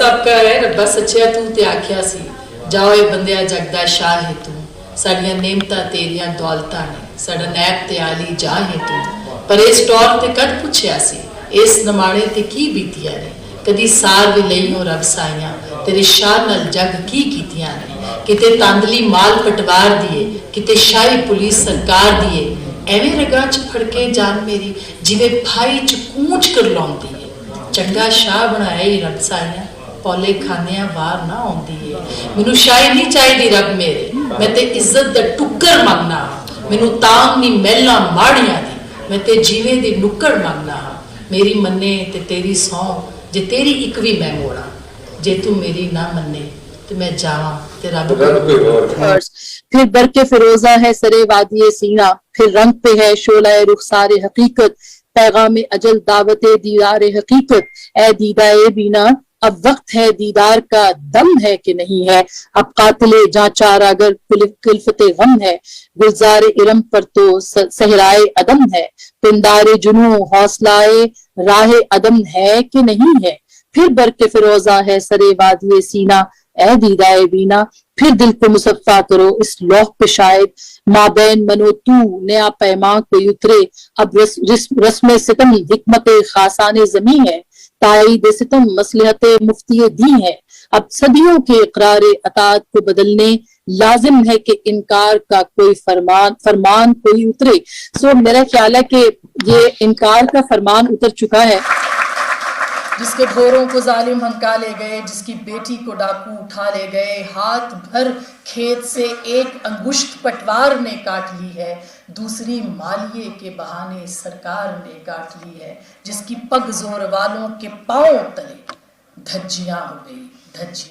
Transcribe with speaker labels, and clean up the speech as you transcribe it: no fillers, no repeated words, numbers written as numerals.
Speaker 1: सबका है रब्बा सच्चिया तू ते आख्या सी जाओ ए बंदिया जगदा शाह है तू साडियां नेमतां तेरियां दौलतां ने साडा नैब ते आली जा है तू पर इस टौर ते कद पुछया सी इस नमाणे ते की बीतियां ने कदी सार भी लई हो रब साइयां तेरे शाह नाल जग की कीतियां ने किते तांदली माल पटवार दिए किते शाही पुलिस सरकार दिए एवें रगा च फड़के जान मेरी जिवें भाई च कूंच कर लौंदी है चंगा शाह बनाया ही रब साइयां पौले खाने वार ना आउंदी है मैनू शाही नहीं चाहिए रब मेरे मैं ते इज्जत दा टुक्कर मंगना मैनू तांग नहीं महला माड़ियां दी मैं ते जीवे दी नुक्कड़ मंगना मेरी मन्ने ते तेरी सौ जे तेरी एक भी मैं मोड़ा जे तू मेरी ना मन्ने तो मैं जावा ते रब
Speaker 2: फिर बरके फिरोजा है सरे वादिये सीना फिर रंग पे है शोला रुखसारे हकीकत पैगाम अजल दावत दीदार हकीकत ए दीदा ए बीना अब वक्त है दीदार का दम है कि नहीं है अब कातिले जाचार अगर कुल्फते गम है गुलजार इरम पर तो सहराए अदम है पिंदारे जुनू हौसलाए राह अदम है कि नहीं है फिर बरके फिरोजा है सरे वादिये सीना ए दीदा ए बीना फिर दिल को मुसफ़ा करो इस लौह पे शायद माबैन मनो तू नया पैमा कोई उतरे अब रस्म सितम हिकमत खासाने जमी है ताईद सितम मसलहत मुफ्ती दी है अब सदियों के इकरार अतात को बदलने लाजिम है कि इनकार का कोई फरमान कोई उतरे। सो मेरा ख्याल है कि ये इनकार का फरमान उतर चुका है।
Speaker 1: जिसके भोरों को जालिम हंका ले गए जिसकी बेटी को डाकू उठा ले गए हाथ भर खेत से एक अंगुष्ठ पटवार ने काट ली है दूसरी मालिये के बहाने सरकार ने काट ली है जिसकी पग जोर वालों के पांव तले धज्जियां हो गई धज्जियां।